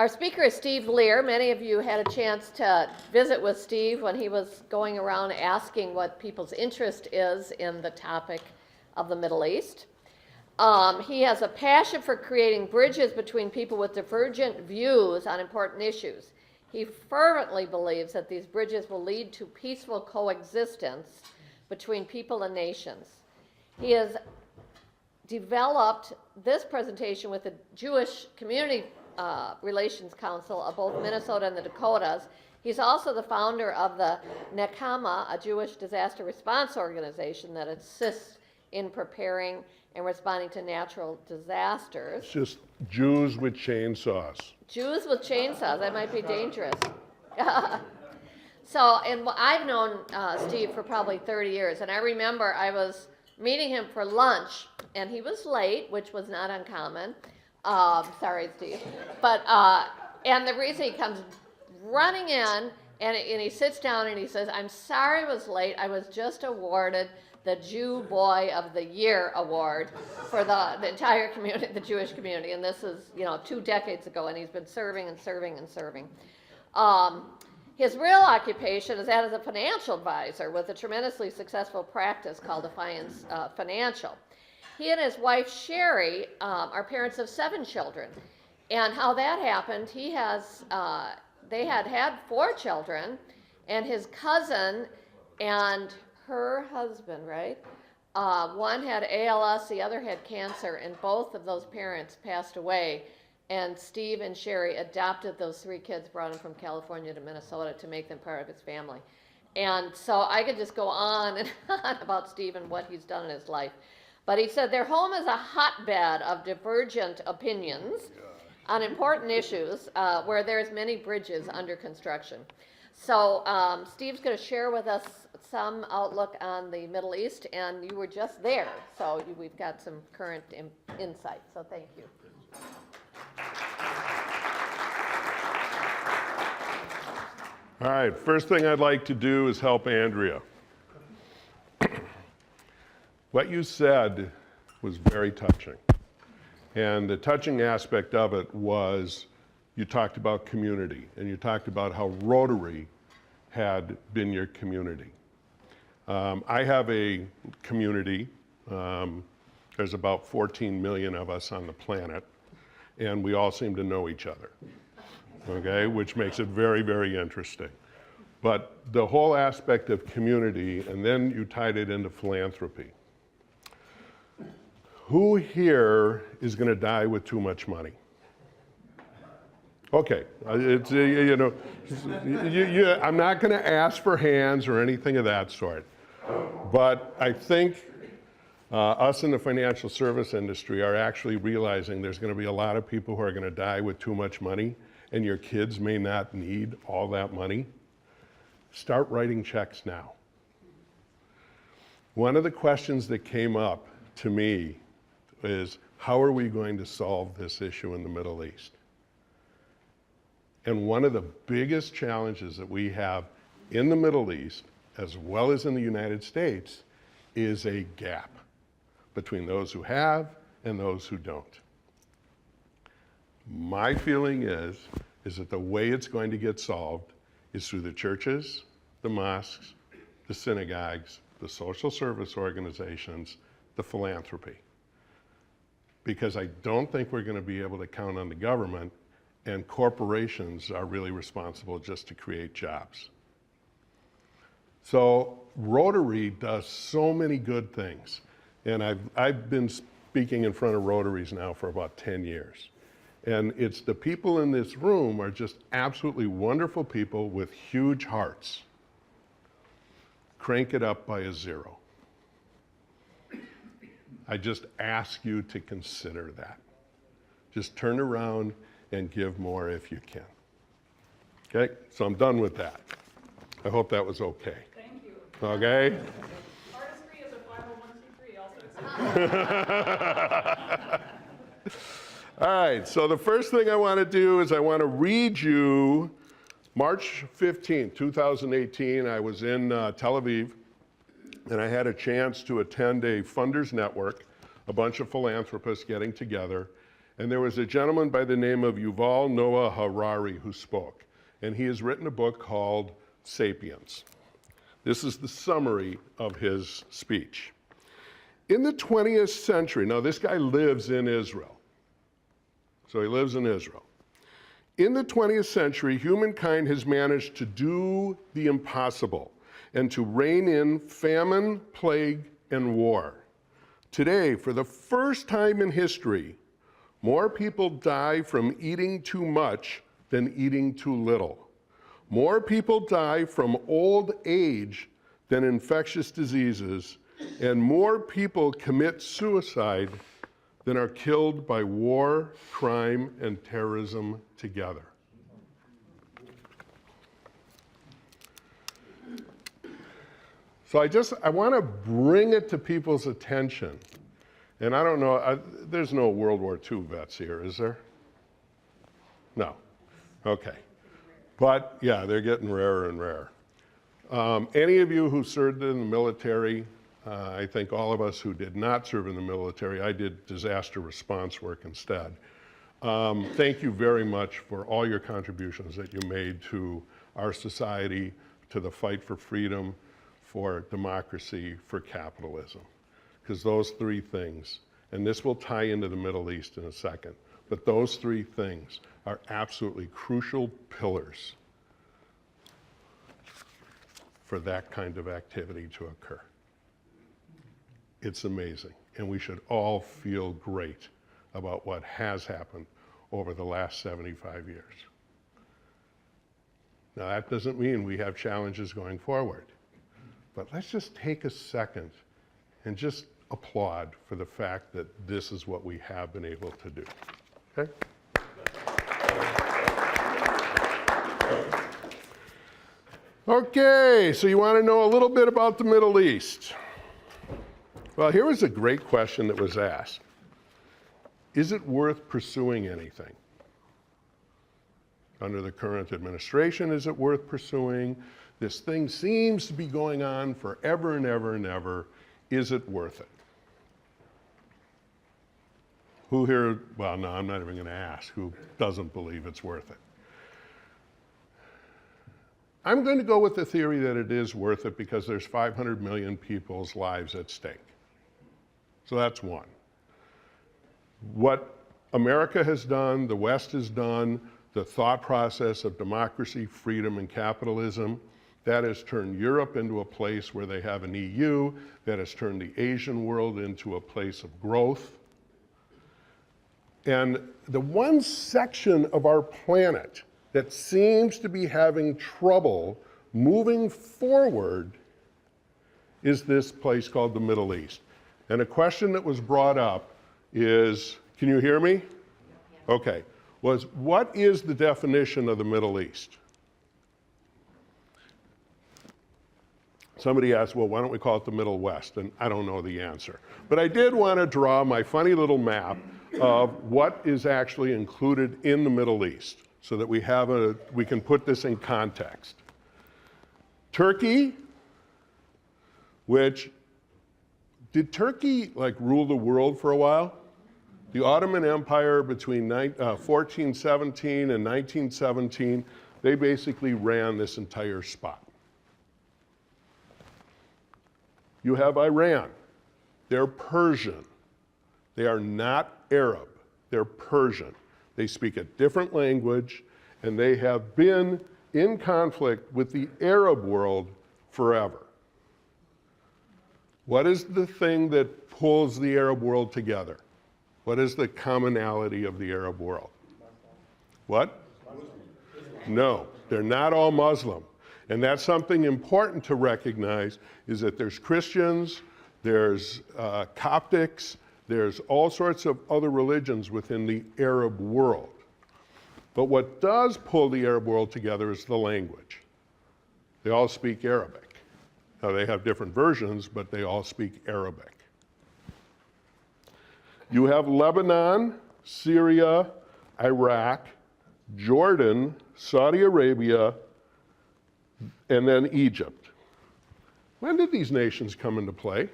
Our speaker is Steve Lear. Many of you had a chance to visit with Steve when he was going around asking what people's interest is in the topic of the Middle East. He has a passion for creating bridges between people with divergent views on important issues. He fervently believes that these bridges will lead to peaceful coexistence between people and nations. He has developed this presentation with the Jewish Community Relations Council of both Minnesota and the Dakotas. He's also the founder of the Nekama, a Jewish disaster response organization that assists in preparing and responding to natural disasters. It's just Jews with chainsaws. Jews with chainsaws, that might be dangerous. So, and I've known Steve for probably 30 years, and I remember I was meeting him for lunch, and he was late, which was not uncommon. Sorry, Steve. But, and the reason he comes running in, and he sits down and he says, "I'm sorry I was late. I was just awarded the Jew Boy of the Year award for the entire community, the Jewish community." And this is, 2 decades ago, and he's been serving and serving and serving. His real occupation is that as a financial advisor with a tremendously successful practice called Defiance Financial. He and his wife, Sherry, are parents of 7 children. And how that happened, they had 4 children, and his cousin and her husband, right? One had ALS, the other had cancer, and both of those parents passed away. And Steve and Sherry adopted those 3 kids, brought them from California to Minnesota to make them part of his family. And so I could just go on and on about Steve and what he's done in his life. But he said their home is a hotbed of divergent opinions on important issues where there's many bridges under construction. So Steve's going to share with us some outlook on the Middle East, and you were just there, so we've got some current insight. So thank you. All right, first thing I'd like to do is help Andrea. What you said was very touching. And the touching aspect of it was you talked about community, and you talked about how Rotary had been your community. I have a community. There's about 14 million of us on the planet, and we all seem to know each other, okay, which makes it very, very interesting. But the whole aspect of community, and then you tied it into philanthropy. Who here is going to die with too much money? Okay, it's, I'm not going to ask for hands or anything of that sort. But I think us in the financial service industry are actually realizing there's going to be a lot of people who are going to die with too much money, and your kids may not need all that money. Start writing checks now. One of the questions that came up to me is, how are we going to solve this issue in the Middle East? And one of the biggest challenges that we have in the Middle East, as well as in the United States, is a gap between those who have and those who don't. My feeling is that the way it's going to get solved is through the churches, the mosques, the synagogues, the social service organizations, the philanthropy. Because I don't think we're going to be able to count on the government, and corporations are really responsible just to create jobs. So Rotary does so many good things. And I've been speaking in front of Rotaries now for about 10 years. And it's the people in this room are just absolutely wonderful people with huge hearts. Crank it up by a 0. I just ask you to consider that. Just turn around and give more if you can. Okay, so I'm done with that. I hope that was okay. Thank you. Okay? Artistry is a 501c3 also. All right, so the first thing I want to do is I want to read you March 15, 2018. I was in Tel Aviv, and I had a chance to attend a funders network, a bunch of philanthropists getting together, And there was a gentleman by the name of Yuval Noah Harari who spoke. And he has written a book called Sapiens. This is the summary of his speech. In the 20th century, now this guy lives in Israel. So he lives in Israel. In the 20th century, humankind has managed to do the impossible and to rein in famine, plague, and war. Today, for the first time in history, more people die from eating too much than eating too little. More people die from old age than infectious diseases, and more people commit suicide than are killed by war, crime, and terrorism together. So I want to bring it to people's attention. And I don't know, there's no World War II vets here, is there? No. Okay. But yeah, they're getting rarer and rarer. Any of you who served in the military, I think all of us who did not serve in the military, I did disaster response work instead. Thank you very much for all your contributions that you made to our society, to the fight for freedom, for democracy, for capitalism. Because those three things, and this will tie into the Middle East in a second, but those three things are absolutely crucial pillars for that kind of activity to occur. It's amazing, and we should all feel great about what has happened over the last 75 years. Now, that doesn't mean we have challenges going forward, but let's just take a second and just applaud for the fact that this is what we have been able to do, okay? Okay, so you want to know a little bit about the Middle East. Well, here was a great question that was asked. Is it worth pursuing anything? Under the current administration, is it worth pursuing? This thing seems to be going on forever and ever and ever. Is it worth it? Who here, well, no, I'm not even going to ask who doesn't believe it's worth it. I'm going to go with the theory that it is worth it because there's 500 million people's lives at stake. So that's one. What America has done, the West has done, the thought process of democracy, freedom, and capitalism, that has turned Europe into a place where they have an EU, that has turned the Asian world into a place of growth. And the one section of our planet that seems to be having trouble moving forward is this place called the Middle East. And a question that was brought up is, can you hear me? Okay, was what is the definition of the Middle East? Somebody asked, well, why don't we call it the Middle West? And I don't know the answer. But I did want to draw my funny little map of what is actually included in the Middle East so that we can put this in context. Turkey, did Turkey rule the world for a while? The Ottoman Empire between 1417 and 1917, they basically ran this entire spot. You have Iran. They're Persian. They are not Arab. They're Persian. They speak a different language, and they have been in conflict with the Arab world forever. What is the thing that pulls the Arab world together? What is the commonality of the Arab world? What? No, they're not all Muslim. And that's something important to recognize, is that there's Christians, there's Coptics, there's all sorts of other religions within the Arab world. But what does pull the Arab world together is the language. They all speak Arabic. Now they have different versions, but they all speak Arabic. You have Lebanon, Syria, Iraq, Jordan, Saudi Arabia, and then Egypt. When did these nations come into play?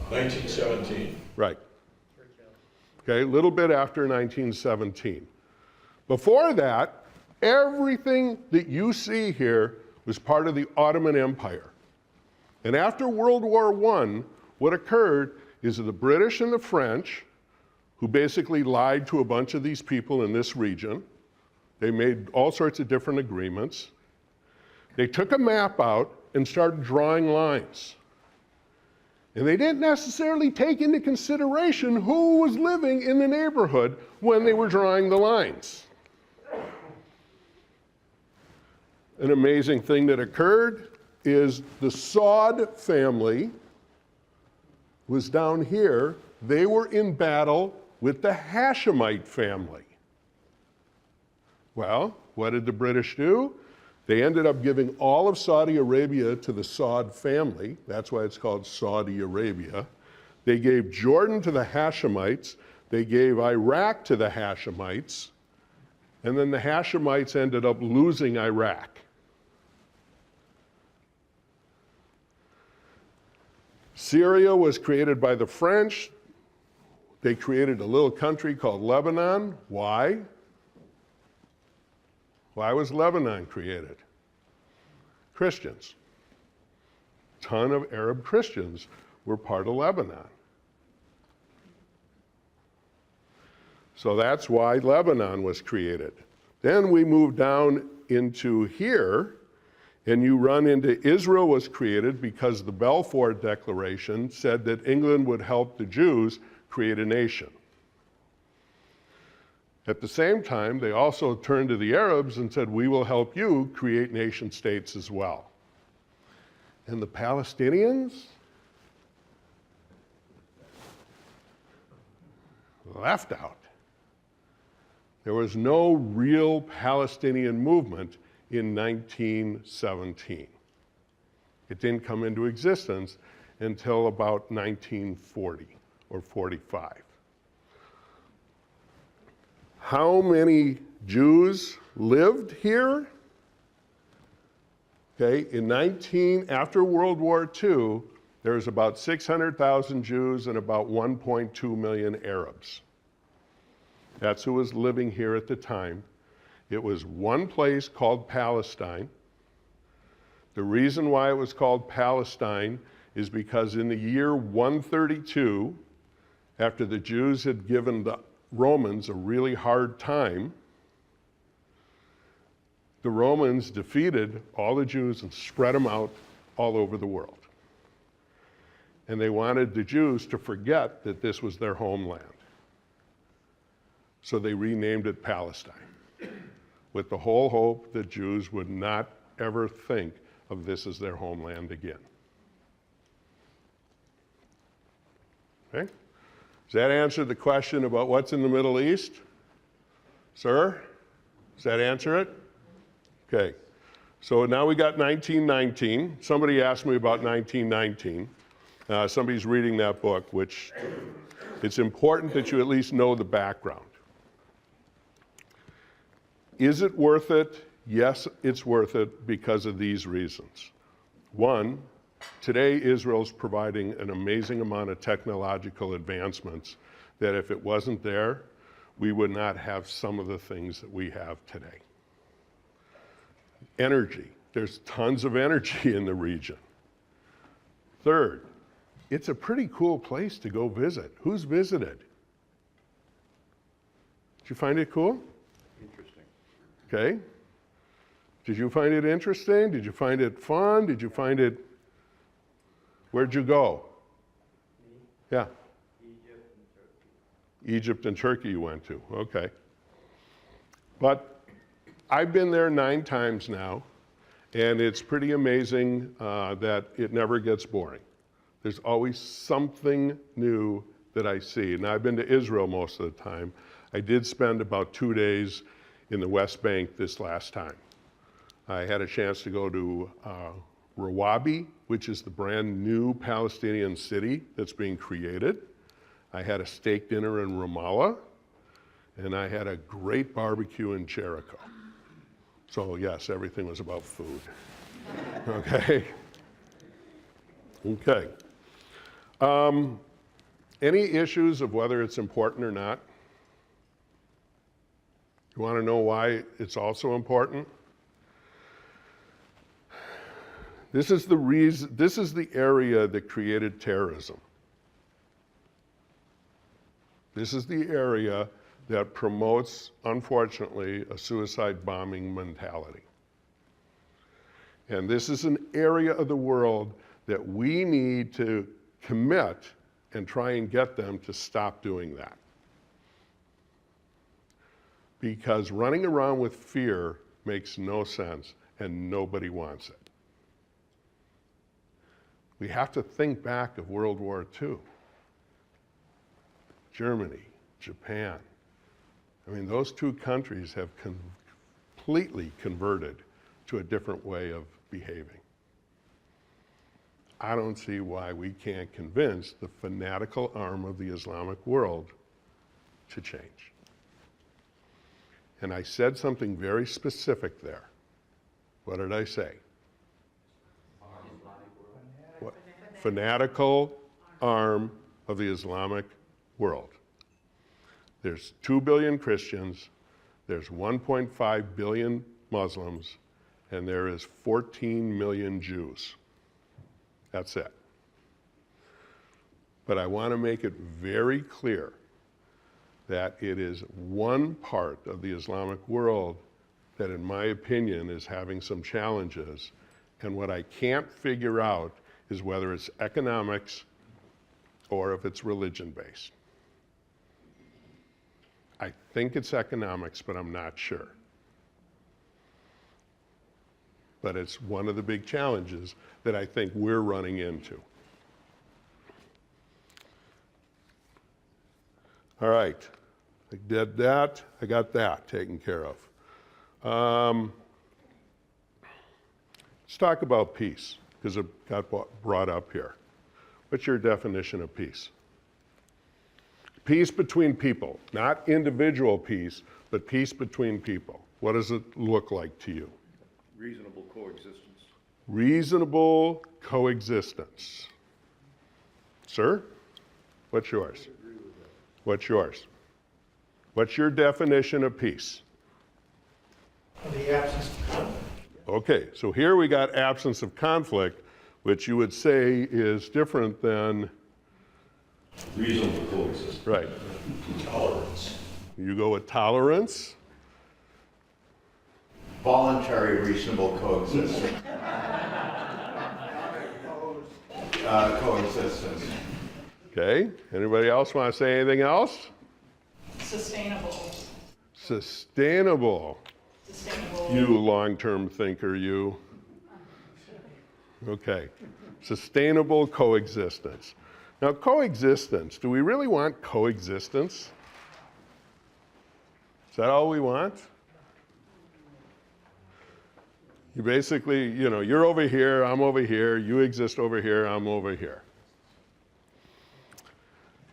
1917. Right. Okay, a little bit after 1917. Before that, everything that you see here was part of the Ottoman Empire. And after World War I, what occurred is that the British and the French, who basically lied to a bunch of these people in this region, they made all sorts of different agreements. They took a map out and started drawing lines. And they didn't necessarily take into consideration who was living in the neighborhood when they were drawing the lines. An amazing thing that occurred is the Saud family was down here. They were in battle with the Hashemite family. Well, what did the British do? They ended up giving all of Saudi Arabia to the Saud family. That's why it's called Saudi Arabia. They gave Jordan to the Hashemites. They gave Iraq to the Hashemites. And then the Hashemites ended up losing Iraq. Syria was created by the French. They created a little country called Lebanon. Why? Why was Lebanon created? Christians. A ton of Arab Christians were part of Lebanon. So that's why Lebanon was created. Then we move down into here, and you run into Israel was created because the Balfour Declaration said that England would help the Jews create a nation. At the same time, they also turned to the Arabs and said, we will help you create nation states as well. And the Palestinians left out. There was no real Palestinian movement in 1917. It didn't come into existence until about 1940 or 45. How many Jews lived here? Okay, after World War II, there was about 600,000 Jews and about 1.2 million Arabs. That's who was living here at the time. It was one place called Palestine. The reason why it was called Palestine is because in the year 132, after the Jews had given the Romans a really hard time, the Romans defeated all the Jews and spread them out all over the world. And they wanted the Jews to forget that this was their homeland. So they renamed it Palestine, with the whole hope that Jews would not ever think of this as their homeland again. Okay? Does that answer the question about what's in the Middle East? Sir? Does that answer it? Okay. So now we got 1919. Somebody asked me about 1919. Somebody's reading that book, which it's important that you at least know the background. Is it worth it? Yes, it's worth it because of these reasons. One, today Israel's providing an amazing amount of technological advancements that if it wasn't there, we would not have some of the things that we have today. Energy. There's tons of energy in the region. Third, it's a pretty cool place to go visit. Who's visited? Did you find it cool? Interesting. Okay. Did you find it interesting? Did you find it fun? Did you find it... Where'd you go? Me? Yeah. Egypt and Turkey. Egypt and Turkey you went to, okay. But I've been there 9 times now, and it's pretty amazing that it never gets boring. There's always something new that I see. Now, I've been to Israel most of the time. I did spend about 2 days in the West Bank this last time. I had a chance to go to Rawabi, which is the brand new Palestinian city that's being created. I had a steak dinner in Ramallah, and I had a great barbecue in Jericho. So yes, everything was about food. Okay? Okay. Any issues of whether it's important or not? You want to know why it's also important? This is the area that created terrorism. This is the area that promotes, unfortunately, a suicide bombing mentality. And this is an area of the world that we need to commit and try and get them to stop doing that. Because running around with fear makes no sense and nobody wants it. We have to think back of World War II. Germany, Japan. I mean, those two countries have completely converted to a different way of behaving. I don't see why we can't convince the fanatical arm of the Islamic world to change. And I said something very specific there. What did I say? What? Fanatical arm of the Islamic world. There's 2 billion Christians, there's 1.5 billion Muslims, and there is 14 million Jews. That's it. But I want to make it very clear that it is one part of the Islamic world that, in my opinion, is having some challenges. And what I can't figure out is whether it's economics or if it's religion-based. I think it's economics, but I'm not sure. But it's one of the big challenges that I think we're running into. All right, I did that, I got that taken care of. Let's talk about peace, because it got brought up here. What's your definition of peace? Peace between people, not individual peace, but peace between people. What does it look like to you? Reasonable coexistence. Reasonable coexistence. Sir, what's yours? What's yours? What's your definition of peace? The absence of conflict. Okay, so here we got absence of conflict, which you would say is different than, Reasonable coexistence. right, Tolerance. you go with tolerance. Voluntary reasonable coexistence. Coexistence. Okay, anybody else want to say anything else? Sustainable. Sustainable. Sustainable. You long-term thinker, you. Okay, sustainable coexistence. Now, coexistence, do we really want coexistence? Is that all we want? You basically, you know, you're over here, I'm over here, you exist over here, I'm over here.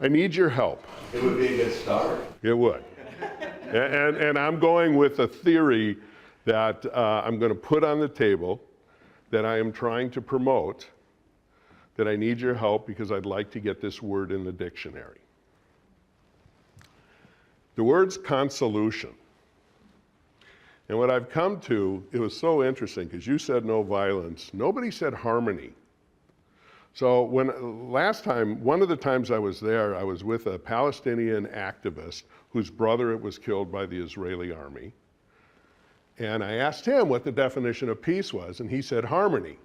I need your help. It would be a good start. It would. And I'm going with a theory that I'm going to put on the table that I am trying to promote, that I need your help because I'd like to get this word in the dictionary. The word's consolution. And what I've come to, it was so interesting because you said no violence. Nobody said harmony. So last time, one of the times I was there, I was with a Palestinian activist whose brother was killed by the Israeli army. And I asked him what the definition of peace was, and he said harmony.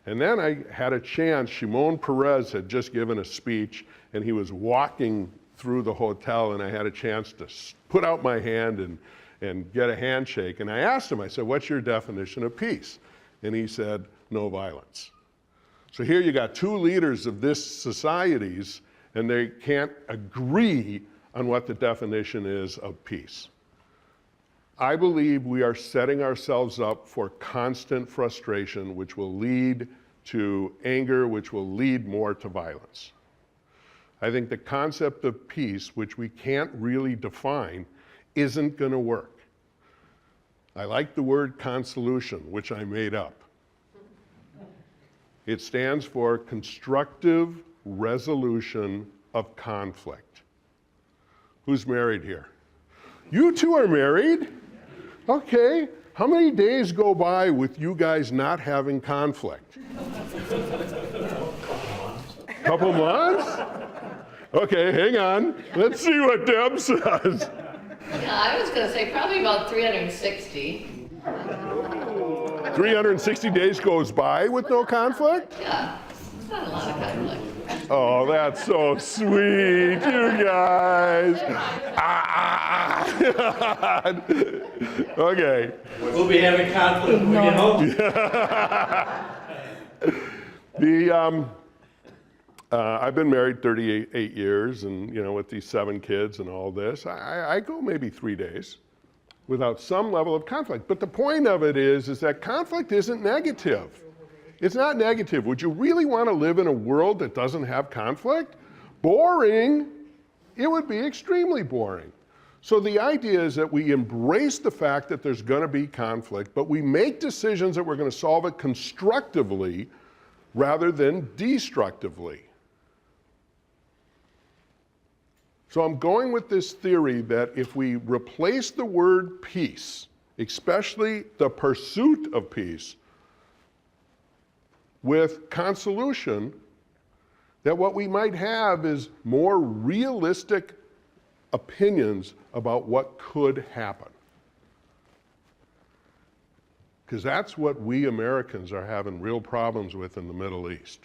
And then I had a chance, Shimon Peres had just given a speech, and he was walking through the hotel, and I had a chance to put out my hand and get a handshake. And I asked him, I said, what's your definition of peace? And he said, no violence. So here you got two leaders of this societies, and they can't agree on what the definition is of peace. I believe we are setting ourselves up for constant frustration, which will lead to anger, which will lead more to violence. I think the concept of peace, which we can't really define, isn't going to work. I like the word consolution, which I made up. It stands for constructive resolution of conflict. Who's married here? You two are married? Okay. How many days go by with you guys not having conflict? Couple months? Okay, hang on. Let's see what Deb says. Yeah, I was gonna say probably about 360. 360 days goes by with no conflict? Yeah, it's not a lot of conflict. Oh, that's so sweet, you guys. Okay. We'll be having conflict when we get home. I've been married 38 years, and with these 7 kids and all this, I go maybe 3 days without some level of conflict. But the point of it is that conflict isn't negative. It's not negative. Would you really want to live in a world that doesn't have conflict? Boring. It would be extremely boring. So the idea is that we embrace the fact that there's going to be conflict, but we make decisions that we're going to solve it constructively rather than destructively. So I'm going with this theory that if we replace the word peace, especially the pursuit of peace, with consolution, that what we might have is more realistic opinions about what could happen. Because that's what we Americans are having real problems with in the Middle East.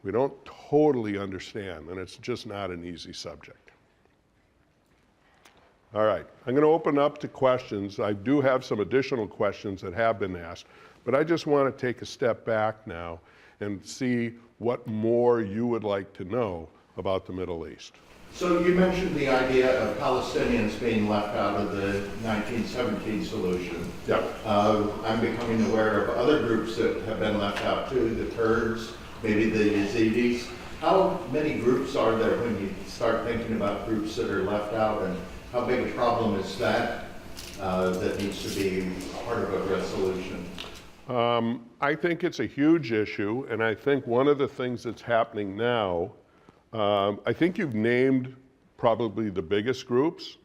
We don't totally understand, and it's just not an easy subject. All right, I'm going to open up to questions. I do have some additional questions that have been asked, but I just want to take a step back now and see what more you would like to know about the Middle East. So you mentioned the idea of Palestinians being left out of the 1917 solution. Yeah. I'm becoming aware of other groups that have been left out too, the Kurds, maybe the Yazidis. How many groups are there when you start thinking about groups that are left out, and how big a problem is that that needs to be part of a resolution? I think it's a huge issue, and I think one of the things that's happening now, I think you've named probably the biggest groups,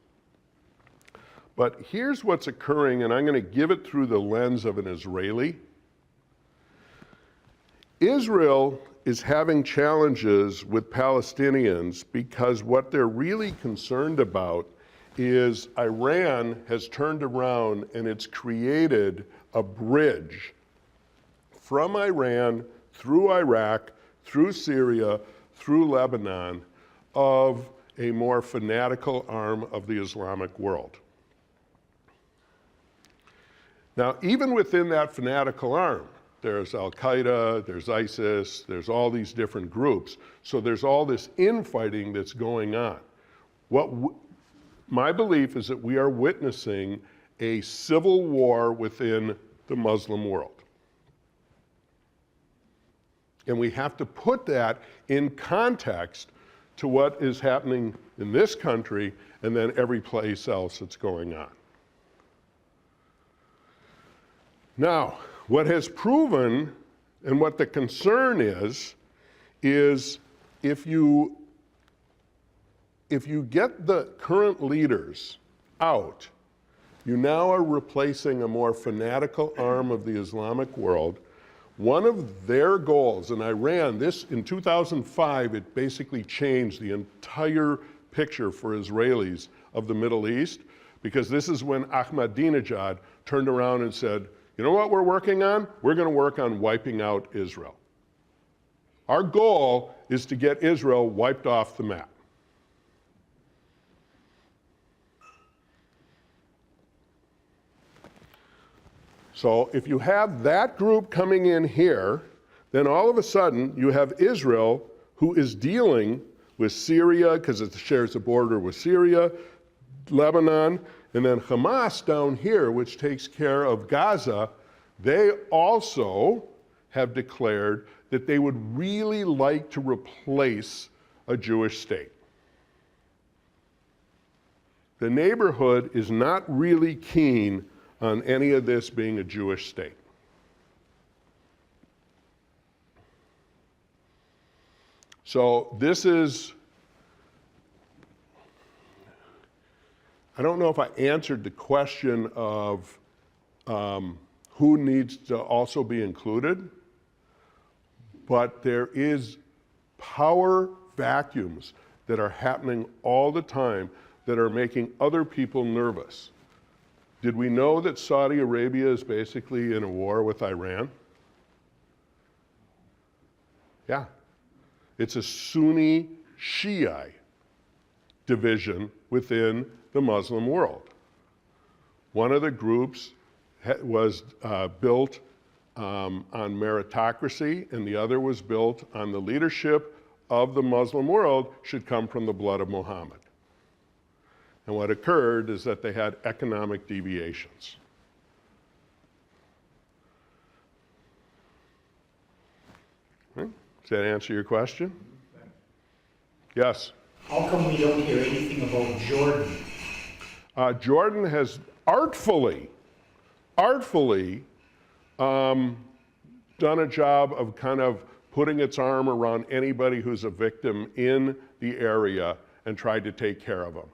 but here's what's occurring, and I'm going to give it through the lens of an Israeli. Israel is having challenges with Palestinians because what they're really concerned about is Iran has turned around and it's created a bridge from Iran through Iraq, through Syria, through Lebanon, of a more fanatical arm of the Islamic world. Now, even within that fanatical arm, there's Al-Qaeda, there's ISIS, there's all these different groups. So there's all this infighting that's going on. My belief is that we are witnessing a civil war within the Muslim world. And we have to put that in context to what is happening in this country and then every place else that's going on. Now, what has proven and what the concern is if you get the current leaders out, you now are replacing a more fanatical arm of the Islamic world. One of their goals, and Iran, this in 2005, it basically changed the entire picture for Israelis of the Middle East, because this is when Ahmadinejad turned around and said, you know what we're working on? We're going to work on wiping out Israel. Our goal is to get Israel wiped off the map. So if you have that group coming in here, then all of a sudden you have Israel, who is dealing with Syria because it shares a border with Syria, Lebanon, and then Hamas down here, which takes care of Gaza. They also have declared that they would really like to replace a Jewish state. The neighborhood is not really keen on any of this being a Jewish state. So this is, I don't know if I answered the question of who needs to also be included, but there is power vacuums that are happening all the time that are making other people nervous. Did we know that Saudi Arabia is basically in a war with Iran? Yeah. It's a Sunni Shiite division within the Muslim world. One of the groups was built on meritocracy, and the other was built on the leadership of the Muslim world should come from the blood of Muhammad. And what occurred is that they had economic deviations. Does that answer your question? Yes? How come we don't hear anything about Jordan? Jordan has artfully done a job of kind of putting its arm around anybody who's a victim in the area and tried to take care of them.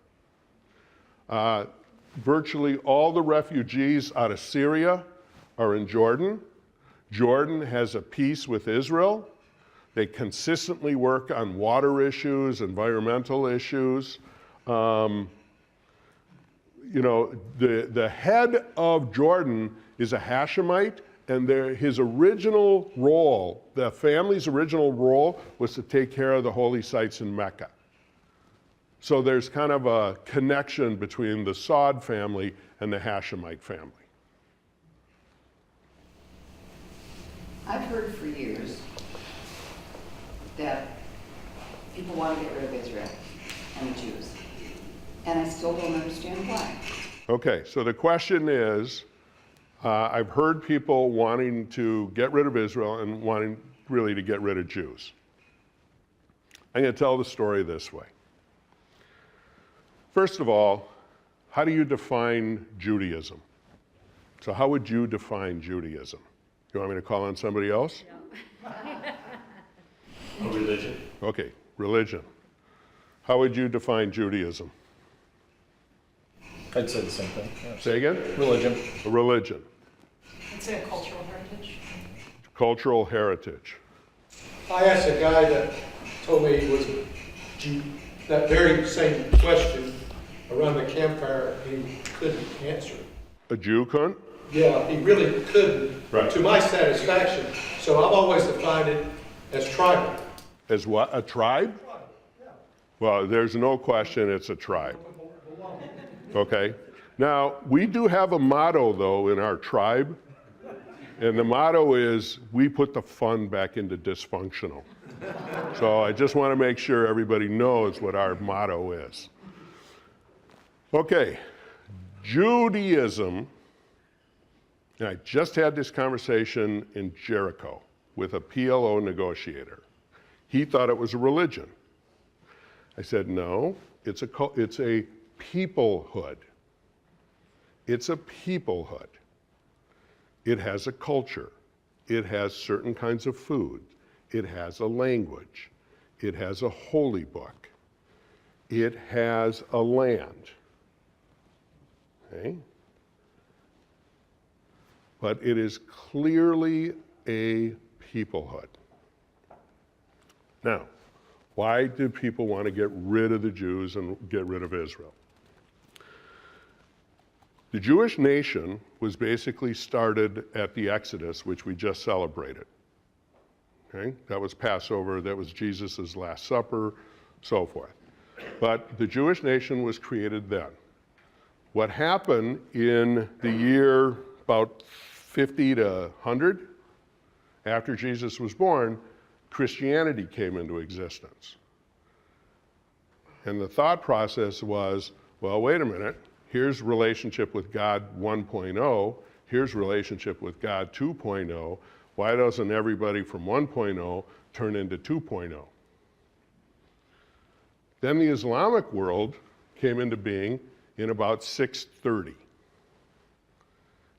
Virtually all the refugees out of Syria are in Jordan. Jordan has a peace with Israel. They consistently work on water issues, environmental issues. You know, the head of Jordan is a Hashemite, and his original role, the family's original role, was to take care of the holy sites in Mecca. So there's kind of a connection between the Saud family and the Hashemite family. I've heard for years that people want to get rid of Israel and the Jews, and I still don't understand why. Okay, so the question is, I've heard people wanting to get rid of Israel and wanting really to get rid of Jews. I'm going to tell the story this way. First of all, how do you define Judaism? So how would you define Judaism? You want me to call on somebody else? A religion. Okay, religion. How would you define Judaism? I'd say the same thing. Yeah. Say again? Religion. A religion. I'd say a cultural heritage. Cultural heritage. I asked a guy that told me he was a Jew, that very same question around the campfire, he couldn't answer. A Jew couldn't? Yeah, he really couldn't, Right. to my satisfaction. So I've always defined it as tribal. As what? A tribe? Well, there's no question it's a tribe. Okay? Now, we do have a motto, though, in our tribe. And the motto is, we put the fun back into dysfunctional. So I just want to make sure everybody knows what our motto is. Okay, Judaism, and I just had this conversation in Jericho with a PLO negotiator. He thought it was a religion. I said, no, it's a peoplehood. It's a peoplehood. It has a culture. It has certain kinds of food. It has a language. It has a holy book. It has a land. Okay? But it is clearly a peoplehood. Now, why do people want to get rid of the Jews and get rid of Israel? The Jewish nation was basically started at the Exodus, which we just celebrated. Okay? That was Passover, that was Jesus' Last Supper, so forth. But the Jewish nation was created then. What happened in the year about 50 to 100, after Jesus was born, Christianity came into existence. And the thought process was, well, wait a minute, here's relationship with God 1.0, here's relationship with God 2.0, why doesn't everybody from 1.0 turn into 2.0? Then the Islamic world came into being in about 630.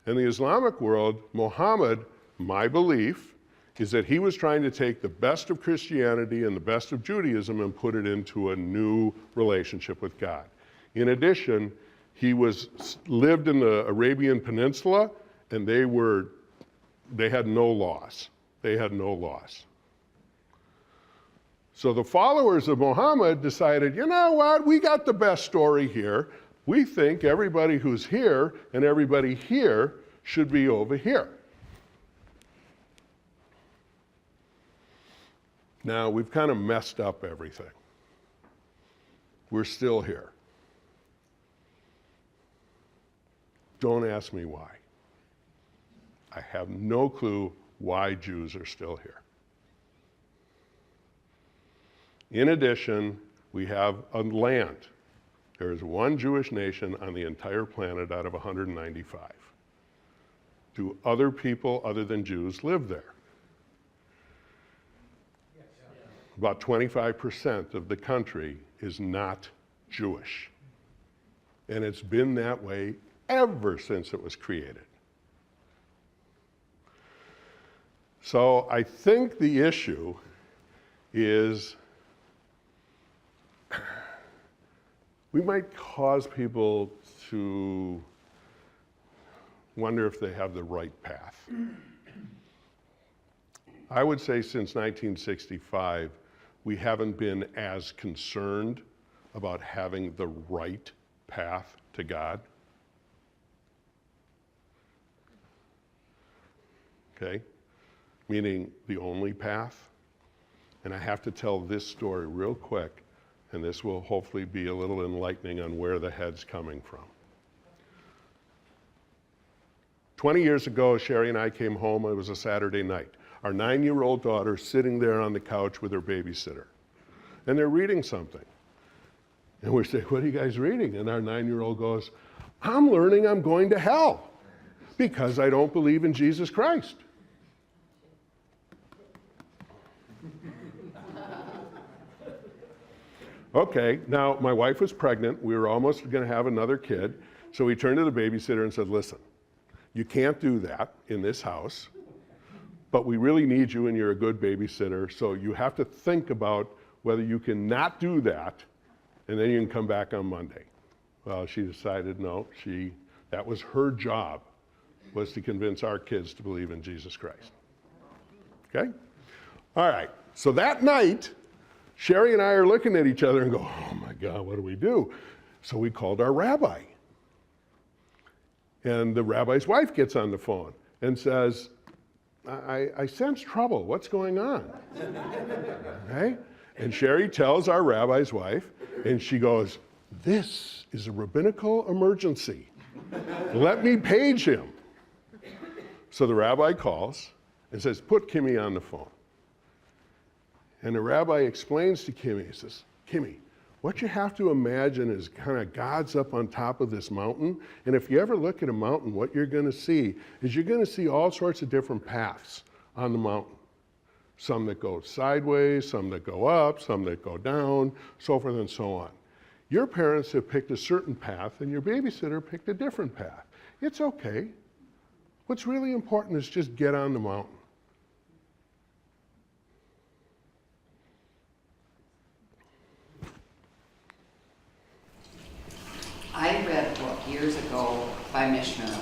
In the Islamic world, Muhammad, my belief, is that he was trying to take the best of Christianity and the best of Judaism and put it into a new relationship with God. In addition, he lived in the Arabian Peninsula, and they had no laws. They had no laws. So the followers of Muhammad decided, you know what, we got the best story here. We think everybody who's here and everybody here should be over here. Now, we've kind of messed up everything. We're still here. Don't ask me why. I have no clue why Jews are still here. In addition, we have a land. There is one Jewish nation on the entire planet out of 195. Do other people other than Jews live there? About 25% of the country is not Jewish. And it's been that way ever since it was created. So I think the issue is we might cause people to wonder if they have the right path. I would say since 1965, we haven't been as concerned about having the right path to God. Okay? Meaning the only path. And I have to tell this story real quick, and this will hopefully be a little enlightening on where the head's coming from. 20 years ago, Sherry and I came home. It was a Saturday night. Our 9-year-old daughter sitting there on the couch with her babysitter. And they're reading something. And we say, what are you guys reading? And our 9-year-old goes, I'm learning I'm going to hell because I don't believe in Jesus Christ. Okay, now my wife was pregnant. We were almost going to have another kid. So we turned to the babysitter and said, listen, you can't do that in this house, but we really need you and you're a good babysitter. So you have to think about whether you can not do that and then you can come back on Monday. Well, she decided no, that was her job, was to convince our kids to believe in Jesus Christ. Okay? All right, so that night, Sherry and I are looking at each other and go, oh my God, what do we do? So we called our rabbi. And the rabbi's wife gets on the phone and says, I sense trouble. What's going on? Okay? And Sherry tells our rabbi's wife, and she goes, this is a rabbinical emergency. Let me page him. So the rabbi calls and says, put Kimmy on the phone. And the rabbi explains to Kimmy, he says, Kimmy, what you have to imagine is kind of God's up on top of this mountain. And if you ever look at a mountain, what you're going to see is you're going to see all sorts of different paths on the mountain. Some that go sideways, some that go up, some that go down, so forth and so on. Your parents have picked a certain path and your babysitter picked a different path. It's okay. What's really important is just get on the mountain. I read a book years ago by a missionary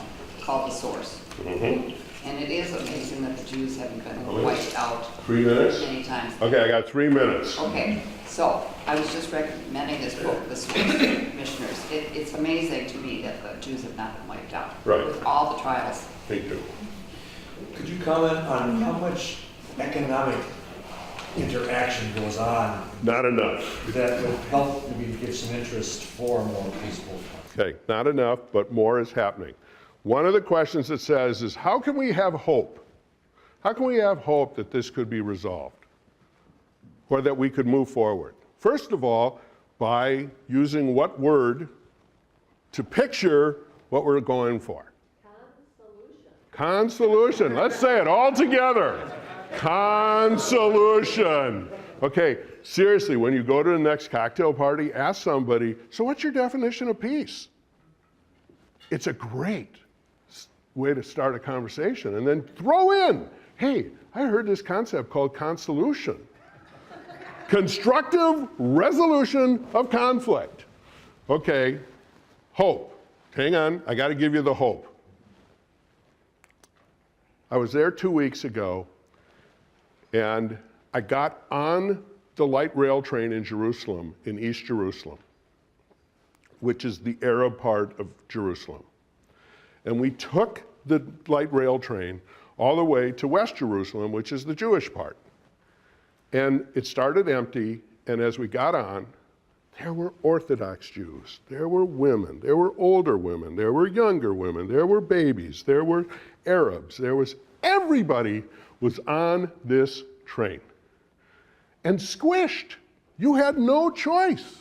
called The Source. Mm-hmm. And it is amazing that the Jews haven't been wiped out 3 minutes? many times. Okay, I got 3 minutes. Okay, so I was just recommending this book, The Source, Missioners. It's amazing to me that the Jews have not been wiped out. Right. With all the trials. Me too. Could you comment on how much economic interaction goes on Not enough. that would help maybe give some interest for more peaceful? Okay, not enough, but more is happening. One of the questions it says is, how can we have hope? How can we have hope that this could be resolved? Or that we could move forward? First of all, by using what word to picture what we're going for? Consolution. Let's say it all together. Consolution. Okay, seriously, when you go to the next cocktail party, ask somebody, so what's your definition of peace? It's a great way to start a conversation. And then throw in hey, I heard this concept called consolution. Constructive resolution of conflict. Okay, hope. Hang on, I got to give you the hope. I was there 2 weeks ago, and I got on the light rail train in Jerusalem, in East Jerusalem, which is the Arab part of Jerusalem. And we took the light rail train all the way to West Jerusalem, which is the Jewish part. And it started empty, and as we got on, there were Orthodox Jews, there were women, there were older women, there were younger women, there were babies, there were Arabs, everybody was on this train. And squished. You had no choice.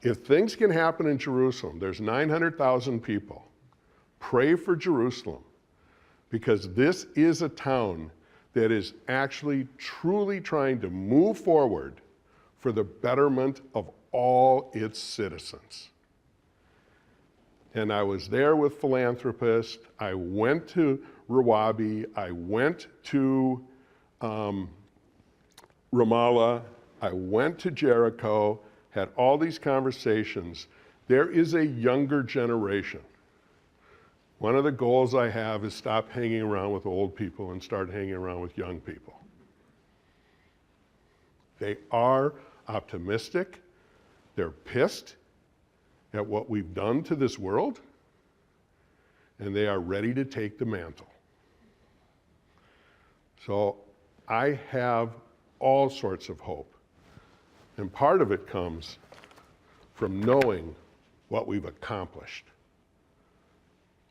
If things can happen in Jerusalem, there's 900,000 people. Pray for Jerusalem, because this is a town that is actually truly trying to move forward for the betterment of all its citizens. And I was there with philanthropists. I went to Rawabi. I went to Ramallah. I went to Jericho, had all these conversations. There is a younger generation. One of the goals I have is stop hanging around with old people and start hanging around with young people. They are optimistic. They're pissed at what we've done to this world, and they are ready to take the mantle. So I have all sorts of hope. And part of it comes from knowing what we've accomplished.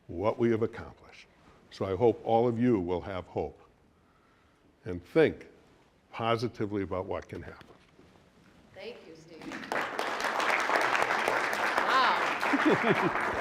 What we have accomplished. So I hope all of you will have hope and think positively about what can happen. Thank you, Steve. Wow.